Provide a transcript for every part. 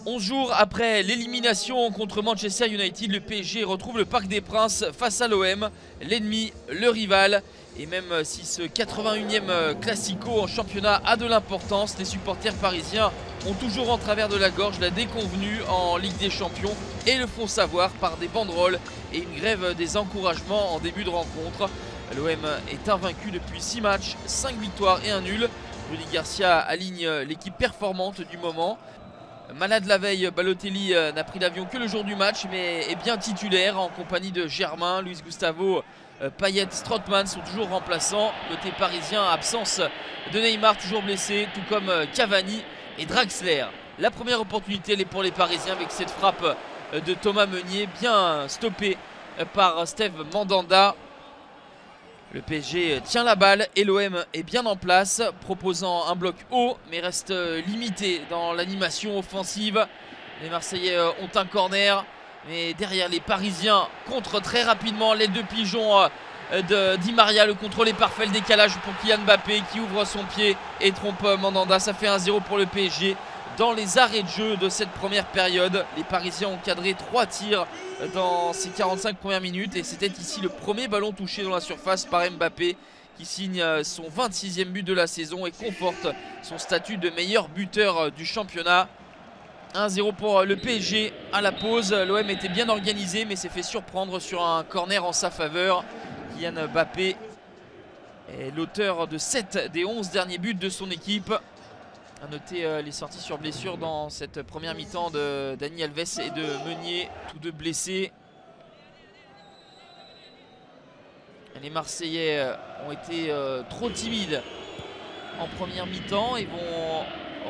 11 jours après l'élimination contre Manchester United, le PSG retrouve le Parc des Princes face à l'OM, l'ennemi, le rival. Et même si ce 81e Classico en championnat a de l'importance, les supporters parisiens ont toujours en travers de la gorge la déconvenue en Ligue des Champions et le font savoir par des banderoles et une grève des encouragements en début de rencontre. L'OM est invaincu depuis 6 matchs, 5 victoires et un nul. Rudy Garcia aligne l'équipe performante du moment. Malade la veille, Balotelli n'a pris l'avion que le jour du match, mais est bien titulaire en compagnie de Germain, Luis Gustavo, Payet, Strootman sont toujours remplaçants. Côté parisien, absence de Neymar, toujours blessé, tout comme Cavani et Draxler. La première opportunité, elle est pour les Parisiens avec cette frappe de Thomas Meunier, bien stoppée par Steve Mandanda. Le PSG tient la balle et l'OM est bien en place, proposant un bloc haut, mais reste limité dans l'animation offensive. Les Marseillais ont un corner, mais derrière les Parisiens contrent très rapidement l'aile de pigeon de Di Maria. Le contrôle est parfait, le décalage pour Kylian Mbappé qui ouvre son pied et trompe Mandanda. Ça fait 1-0 pour le PSG. Dans les arrêts de jeu de cette première période, les Parisiens ont cadré 3 tirs dans ces 45 premières minutes. Et c'était ici le premier ballon touché dans la surface par Mbappé, qui signe son 26e but de la saison et conforte son statut de meilleur buteur du championnat. 1-0 pour le PSG à la pause. L'OM était bien organisé mais s'est fait surprendre sur un corner en sa faveur. Kylian Mbappé est l'auteur de 7 des 11 derniers buts de son équipe. A noter les sorties sur blessure dans cette première mi-temps de Dani Alves et de Meunier, tous deux blessés. Les Marseillais ont été trop timides en première mi-temps et vont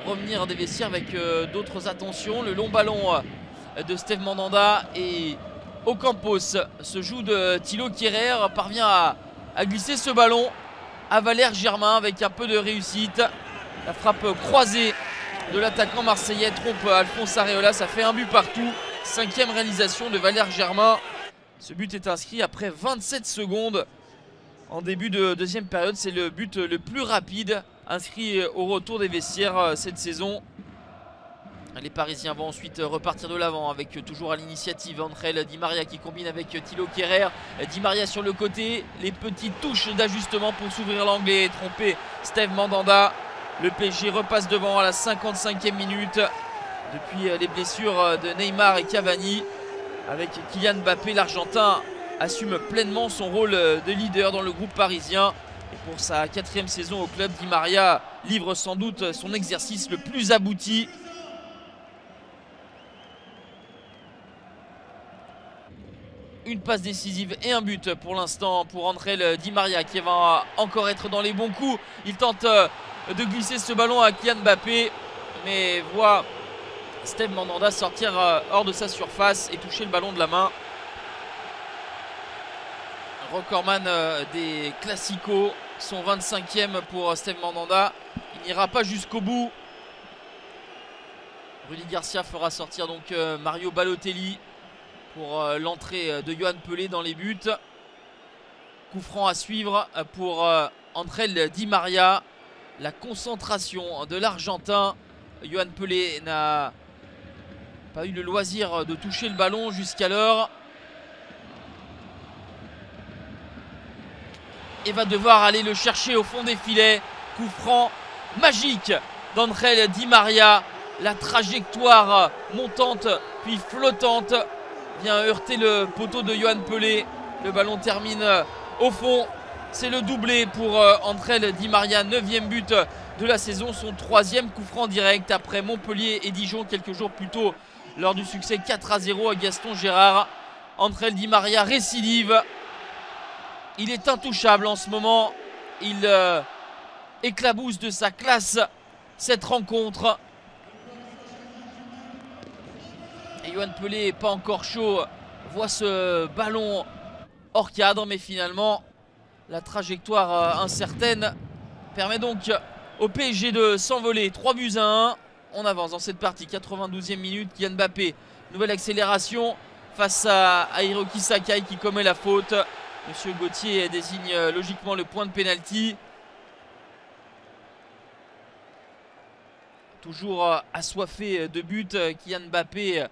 revenir des vestiaires avec d'autres attentions. Le long ballon de Steve Mandanda et Ocampos se joue de Thilo Kehrer, parvient à glisser ce ballon à Valère Germain avec un peu de réussite. La frappe croisée de l'attaquant marseillais trompe Alphonse Areola, ça fait un but partout. 5e réalisation de Valère Germain. Ce but est inscrit après 27 secondes en début de deuxième période. C'est le but le plus rapide inscrit au retour des vestiaires cette saison. Les Parisiens vont ensuite repartir de l'avant avec toujours à l'initiative Ángel Di Maria qui combine avec Thilo Kehrer. Di Maria sur le côté, les petites touches d'ajustement pour s'ouvrir l'angle et tromper Steve Mandanda. Le PSG repasse devant à la 55e minute. Depuis les blessures de Neymar et Cavani, avec Kylian Mbappé, l'Argentin assume pleinement son rôle de leader dans le groupe parisien. Et pour sa 4e saison au club, Di Maria livre sans doute son exercice le plus abouti. Une passe décisive et un but pour l'instant pour Ángel Di Maria qui va encore être dans les bons coups. Il tente de glisser ce ballon à Kylian Mbappé, mais voit Steve Mandanda sortir hors de sa surface et toucher le ballon de la main. Recordman des Classicos, son 25e pour Steve Mandanda. Il n'ira pas jusqu'au bout. Rudy Garcia fera sortir donc Mario Balotelli pour l'entrée de Yohan Pelé dans les buts. Coup franc à suivre pour Ángel Di Maria. La concentration de l'Argentin. Yohan Pelé n'a pas eu le loisir de toucher le ballon jusqu'alors. Et va devoir aller le chercher au fond des filets. Coup franc magique d'Ángel Di Maria. La trajectoire montante puis flottante vient heurter le poteau de Yohan Pelé. Le ballon termine au fond. C'est le doublé pour Ángel Di Maria, 9e but de la saison, son 3e coup franc direct après Montpellier et Dijon quelques jours plus tôt lors du succès 4-0 à Gaston Gérard. Ángel Di Maria récidive. Il est intouchable en ce moment. Il éclabousse de sa classe cette rencontre. Et Yohan Pelé n'est pas encore chaud. Voit ce ballon hors cadre, mais finalement la trajectoire incertaine permet donc au PSG de s'envoler. 3-1. On avance dans cette partie. 92e minute. Kylian Mbappé. Nouvelle accélération face à Hiroki Sakai qui commet la faute. Monsieur Gauthier désigne logiquement le point de pénalty. toujours assoiffé de buts. Kylian Mbappé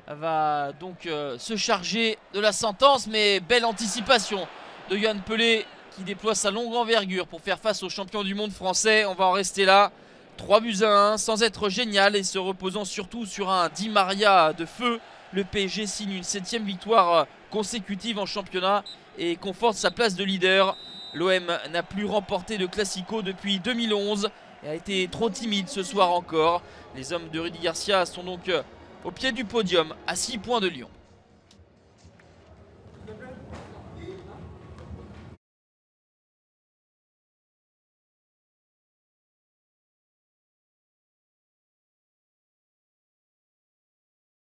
va donc se charger de la sentence, mais belle anticipation de Yoann Pelé qui déploie sa longue envergure pour faire face aux champions du monde français. On va en rester là, 3-1 sans être génial et se reposant surtout sur un Di Maria de feu. Le PSG signe une 7e victoire consécutive en championnat et conforte sa place de leader. L'OM n'a plus remporté de Classico depuis 2011 et a été trop timide ce soir encore. Les hommes de Rudy Garcia sont donc au pied du podium à 6 points de Lyon.